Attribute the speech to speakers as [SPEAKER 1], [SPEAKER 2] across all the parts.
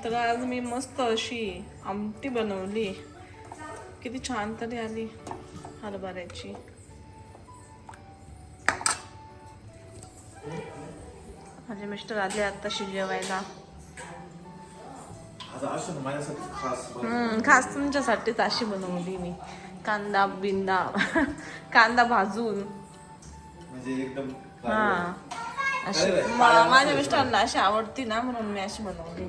[SPEAKER 1] तर आज मी मस्त अशी आमटी बनवली, किती छान तरी आली हरभऱ्याची. माझे मिस्टर आले आत्ताशी जेवायला. खास तुमच्यासाठीच अशी बनवली मी. कांदा बिंदा कांदा भाजून एकदम अशी माझ्या मिस्टरांना अशी आवडती ना, म्हणून मी अशी बनवली.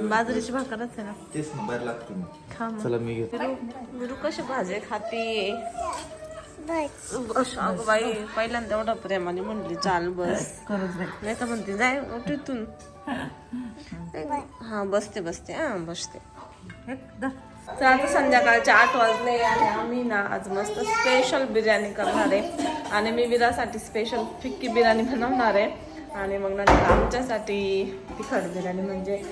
[SPEAKER 1] बाजरीची भाकरच आहे ना,
[SPEAKER 2] तेच ना बाहेर लागतो.
[SPEAKER 1] चला मी विरू कशी भाजी खाती. अगं बाई, पहिल्यांदा एवढा प्रेमाने म्हणली चाल बस, नाही तर म्हणते जाय उठून. हा बसते बसते बसते. तर आता संध्याकाळचे 8 वाजले आणि आम्ही ना आज मस्त स्पेशल बिर्याणी करणार आहे. आणि मी विरासाठी स्पेशल फिक्की बिर्याणी बनवणार आहे. आणि मग नंतर आमच्यासाठी तिखट बिर्याणी. म्हणजे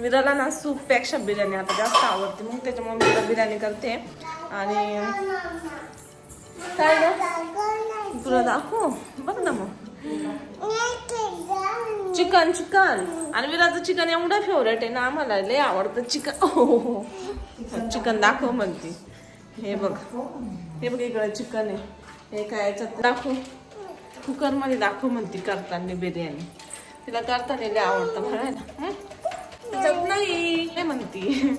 [SPEAKER 1] विराला ना सूपपेक्षा बिर्याणी आता जास्त आवडते, मग त्याच्यामुळे मी बिर्याणी करते. आणि काय ग तुला दाखव बघ ना मग. चिकन चिकन आणि विराचं चिकन एवढं फेवरेट आहे ना, आम्हाला लय आवडतं चिकन. चिकन दाखव म्हणते. हे बघ इकडे चिकन आहे. हे काय याच्यात दाखव, कुकरमध्ये दाखव म्हणते करताना बिर्याणी. तिला करताना लय आवडतं म्हणायला. त्याच्यात नाही म्हणती.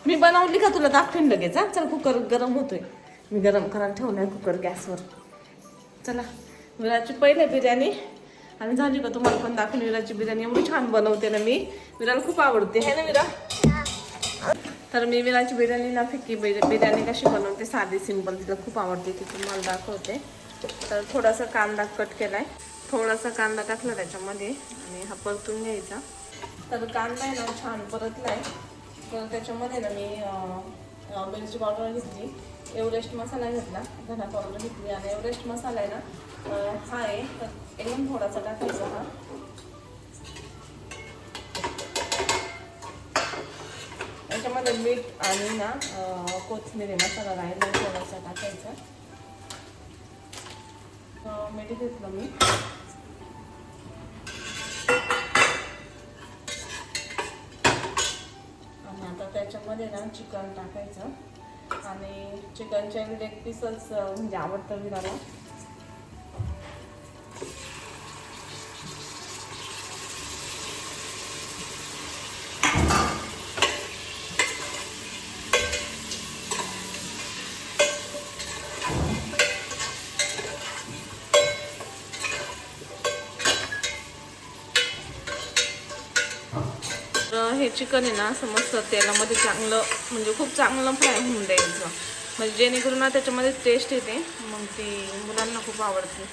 [SPEAKER 1] मी बनवली का तुला दाखवेन लगेच. चल कुकर गरम होतोय, मी गरम करायला ठेवलाय कुकर गॅसवर. चला विराची पहिले बिर्याणी आणि झाली का तुम्हाला पण दाखवून. विराची बिर्याणी एवढी छान बनवते ना मी, विराला खूप आवडते है ना विरा. तर मी विराची बिर्याणी ना फिक्की बिर्याणी कशी बनवते साधी सिंपल, तिला खूप आवडते, ती तुम्हाला दाखवते. तर थोडासा कांदा कट केलाय, थोडासा कांदा टाकला त्याच्यामध्ये आणि हा परतून घ्यायचा. तर कांदा आहे ना छान परतलाय. तर त्याच्यामध्ये ना मी मिरची पावडर घेतली, एव्हरेस्ट मसाला घेतला, धना पावडर घेतली आणि एव्हरेस्ट मसाला आहे ना हा आहे तर एकदम थोडासा टाकायचा. हा याच्यामध्ये मीठ आणि ना कोथिंबीर मसाला राहिला थोडासा टाकायचा. मीठ घेतलं मी आणि आता त्याच्यामध्ये ना चिकन टाकायचं. आणि चिकनचे लेग पीसच म्हणजे आवडतं विराला. हे चिकन आहे ना असं मस्त तेलामध्ये चांगलं म्हणजे खूप चांगलं फ्राय होऊन द्यायचं, म्हणजे जेणेकरून ना त्याच्यामध्ये टेस्ट येते. मग ती मुलांना खूप आवडते,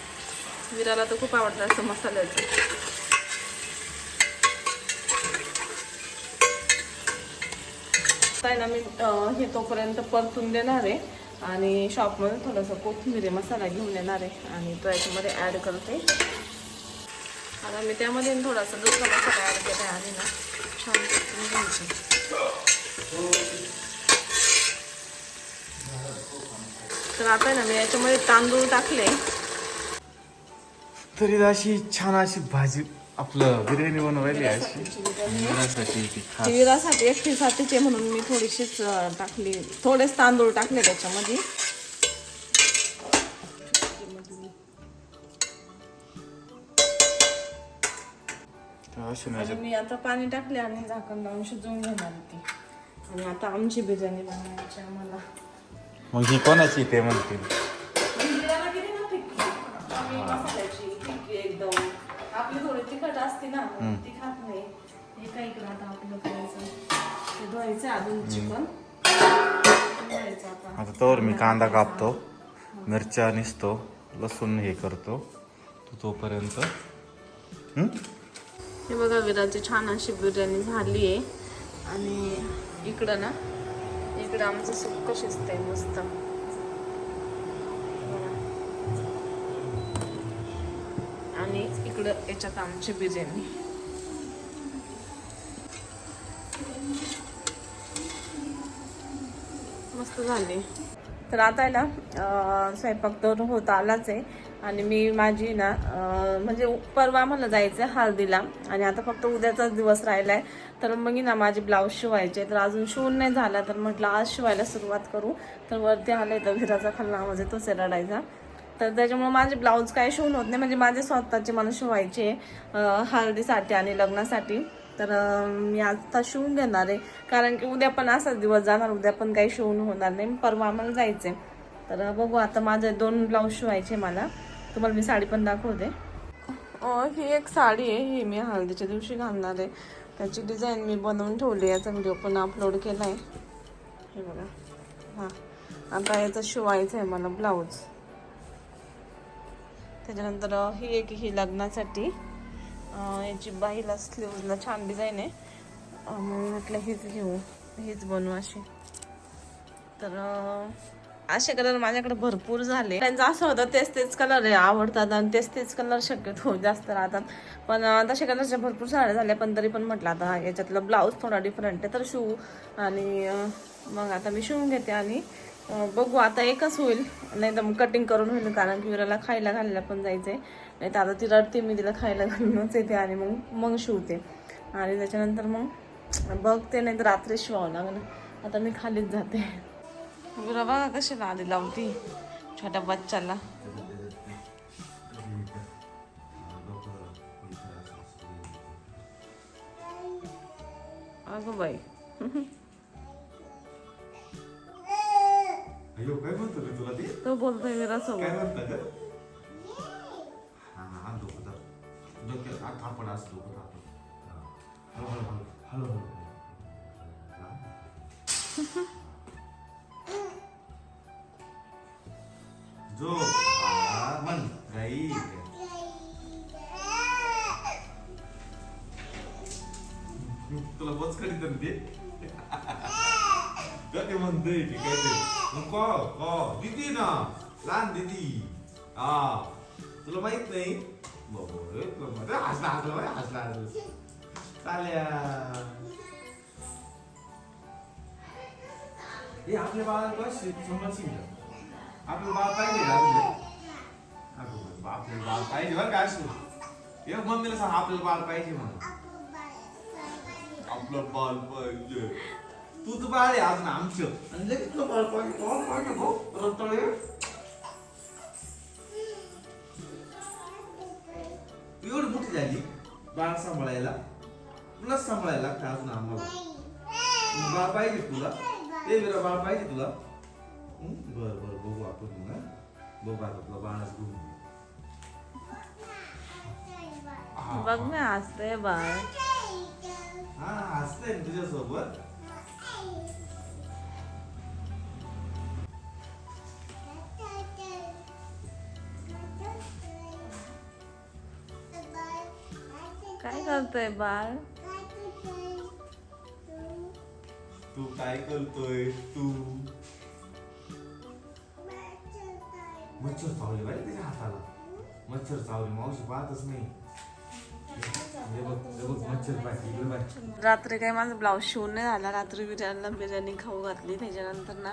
[SPEAKER 1] विराला तर खूप आवडतं असं मसाल्याचं. काय ना मी हे तोपर्यंत परतून देणार आहे आणि शॉपमध्ये थोडासा कोथिंबीर मसाला घेऊन येणार आहे आणि तो याच्यामध्ये ॲड करते. आता मी त्यामध्ये थोडासा दुसरा मसाला ॲड केला आणि ना छान परतून घ्यायचं. तर आता ना मी याच्यामध्ये तांदूळ टाकले.
[SPEAKER 2] तरी अशी छान अशी भाजी आपलं बिर्याणी बनवायली अशी
[SPEAKER 1] विरासाठी एकटीसाठीच आहे म्हणून मी थोडीशीच टाकली, थोडेच तांदूळ टाकले त्याच्यामध्ये. मी आता पाणी टाकले आणि झाकण लावून शिजवून घेणार ती. आणि आता आमची बिर्याणी बनवायची आम्हाला.
[SPEAKER 2] मग ही कोणाची ते म्हणतील
[SPEAKER 1] एकदम आपली थोडी तिखट असते ना, ती खात नाही. हे काय इकडं आता आपलं करायचं, धुवायचं अजून चिकन.
[SPEAKER 2] आता तोवर मी कांदा कापतो, मिरच्या निसतो, लसूण हे करतो तोपर्यंत.
[SPEAKER 1] हे बघा विराची छान अशी बिर्याणी झाली आहे. आणि इकडं ना इकडं आमचं सुक्क शिजतंय मस्त. आणि इकडं याच्यात आमची बिर्याणी मस्त झाली. तर आता आहे ना स्वयंपाक तर होत आलाच आहे आणि मी माझी ना म्हणजे परवा आम्हाला जायचं आहे हळदीला आणि आता फक्त उद्याचाच दिवस राहिला आहे. तर मग ना माझे ब्लाऊज शिवायचे तर अजून शिवून नाही झाला तर म्हटलं आज शिवायला सुरुवात करू. तर वरती आले तर विराचा खालना आवाज येतोच आहे रडायचा. तर त्याच्यामुळे माझे ब्लाऊज काय शिवून होत नाही म्हणजे माझे स्वतःचे मला शिवायचे हळदीसाठी आणि लग्नासाठी. तर मी आता शिवून घेणार आहे कारण की उद्या पण असाच दिवस जाणार, उद्या पण काही शिवून होणार नाही. परवा आम्हाला जायचं तर बघू आता माझे 2 ब्लाऊज शिवायचे मला. तुम्हाला मी साडी पण दाखवते. ही एक साडी आहे, ही मी हळदीच्या दिवशी घालणार आहे. त्याची डिझाईन मी बनवून ठेवली, याचा व्हिडिओ पण अपलोड केला आहे. हे बघा. हां आता याचं शिवायचं आहे मला ब्लाऊज. त्याच्यानंतर ही लग्नासाठी याची बाईला स्लीव्हजला छान डिझाईन आहे म्हणून म्हटलं हीच घेऊ, हीच बनवू अशी. तर असे कलर माझ्याकडे भरपूर झाले. त्यांचं असं होतं तेच कलर आहे आवडतात आणि तेच कलर शक्यतो जास्त राहतात. पण तसे कलरच्या भरपूर साड्या झाल्या पण तरी पण म्हटलं आता याच्यातला ब्लाऊज थोडा डिफरंट आहे तर शिवू. आणि मग आता मी शिवून घेते आणि बघू आता एकच होईल नाही तर मग कटिंग करून होईल कारण की विराला खायला घालायला पण जायचंय. नाही तर आता ती रडते मी तिला खायला घालूनच येते आणि मग शिवते आणि त्याच्यानंतर मग बघते नाही तर रात्री शिवावं लागलं. आता मी खालीच जाते. विरा बघा कशी लादी लावती छोट्या बच्चाला. अगं बाई
[SPEAKER 2] अयो काय म्हणतो रे तुला ते?
[SPEAKER 1] तो बोलतोय विरा
[SPEAKER 2] काय
[SPEAKER 1] सोबत.
[SPEAKER 2] म्हणतं ग? हा डोक्यात आत थापड असतो हळू. जो मन गाई तुला बोच करीत ते काय म्हणतोय ते काय ते दिदी ना लहान दिदी. हा तुला माहित नाही बाबा हसला चाल्या. हे आपल्या बाळाला समजशील आपलं बाळ पाहिजे आपलं बाळ पाहिजे बरं का असं. हे मम्मीला सांग आपल्याला बाळ पाहिजे म्हणून. आपलं बाळ पाहिजे तू तर बाळ आहे अजून आमचं आणि लगेच तुला बाळ पाहिजे. एवढी मोठी झाली बाळ सांभाळायला तुलाच सांभाळायला लागतं अजून आम्हाला. बाळ पाहिजे तुला ते विरा बाळ पाहिजे तुला. बर बघू आपण बघू आता तुला बाळच घेऊन.
[SPEAKER 1] बघ ना हसतंय बाळ.
[SPEAKER 2] हा हसतंय ना तुझ्यासोबत.
[SPEAKER 1] काय करतोय बाळ?
[SPEAKER 2] तू काय करतोय तू? मच्छर चावले बाई त्याच्या हाताला. मच्छर चावले मावशी पाहतच नाही. मच्छर पाहिजे.
[SPEAKER 1] रात्री काय माझा ब्लाऊज शिवून नाही झाला. रात्री बिर्याणी खाऊ घातली. त्याच्यानंतर ना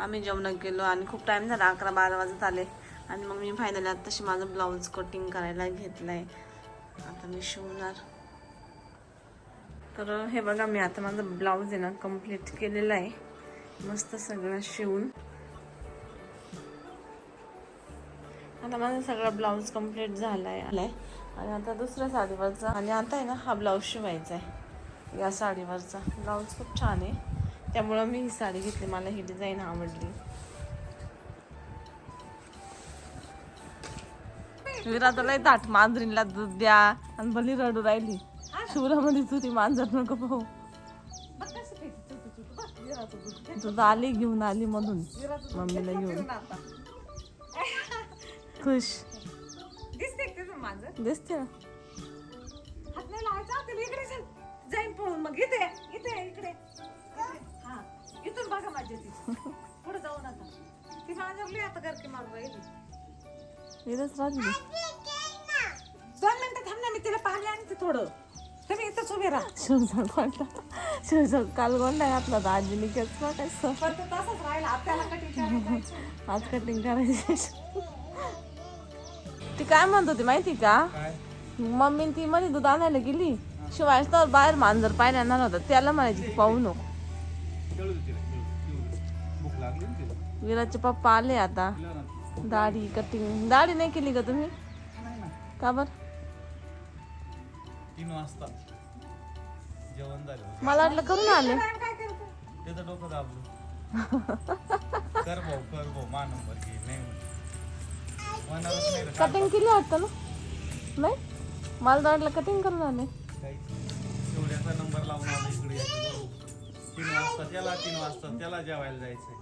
[SPEAKER 1] आम्ही जेवण केलो आणि खूप टाइम झाला 11-12 वाजत आले आणि मग मी फायनली आत्ताशी माझं ब्लाऊज कटिंग करायला घेतलंय. आता मी शिवणार. तर हे बघा मी आता माझं ब्लाऊज आहे ना कम्प्लीट केलेलं आहे मस्त सगळं शिवून. आता माझा सगळा ब्लाऊज कम्प्लीट झालाय आणि आता दुसऱ्या साडीवरचा आणि आता आहे ना हा ब्लाऊज शिवायचा आहे. या साडीवरचा ब्लाऊज खूप छान आहे त्यामुळं मी ही साडी घेतली. मला ही डिझाईन आवडली. विरात लय ताट मांजरीला दूध द्या आणि भली रडू राहिली. शिवरामध्ये तुझी मांजर नको पाहू. तुझं आली घेऊन आली मधून मम्मीला घेऊन खुश दिसते ना.
[SPEAKER 3] जाईन पळून मग इथे इकडे हा इथून बघा माझी ती पुढे जाऊन आता ती माझ्यावली आता करके माग राहिली.
[SPEAKER 1] इथंच राहते
[SPEAKER 3] 2 मिनिटं थांब ना मी तिला पाणी आणते थोडं. तुम्ही इथंच उभे राहा.
[SPEAKER 1] शिवजळ काल गोंडा घातला तर आजीने केस बघायचं.
[SPEAKER 3] परत तसंच राहिला आपल्याला कटिंग करायचं.
[SPEAKER 1] आज कटिंग करायची. ती काय म्हणत होती माहिती का?
[SPEAKER 2] काय
[SPEAKER 1] मम्मी ती मध्ये दूध आणायला गेली, शिवाय तर बाहेर मांजर पाहायला येणार होता, त्याला म्हणायची पाहू नको.
[SPEAKER 2] खेळू दे तिला, खेळू दे. भूक लागली ना तिला.
[SPEAKER 1] विराजचे पप्पा आले आता.
[SPEAKER 2] तिला ना.
[SPEAKER 1] दाढी कटिंग, दाढी नाही केली का तुम्ही?
[SPEAKER 2] नाही ना.
[SPEAKER 1] का बर?
[SPEAKER 2] 3 वाजता जेवण झालं.
[SPEAKER 1] मला वाटलं करून आले.
[SPEAKER 3] काय करतो?
[SPEAKER 2] त्याचं डोकं दाबलं. कर भाऊ मा नंबर घे. नाही म्हणणारच नाही रे.
[SPEAKER 1] कटिंग केली वाटतं ना? नाही, मला तर वाटलं कटिंग करून आले.
[SPEAKER 2] काही शेवड्याचा नंबर लावून आला इकडे. 3 वाजता त्याला 3 वाजता त्याला जेवायला जायचंय.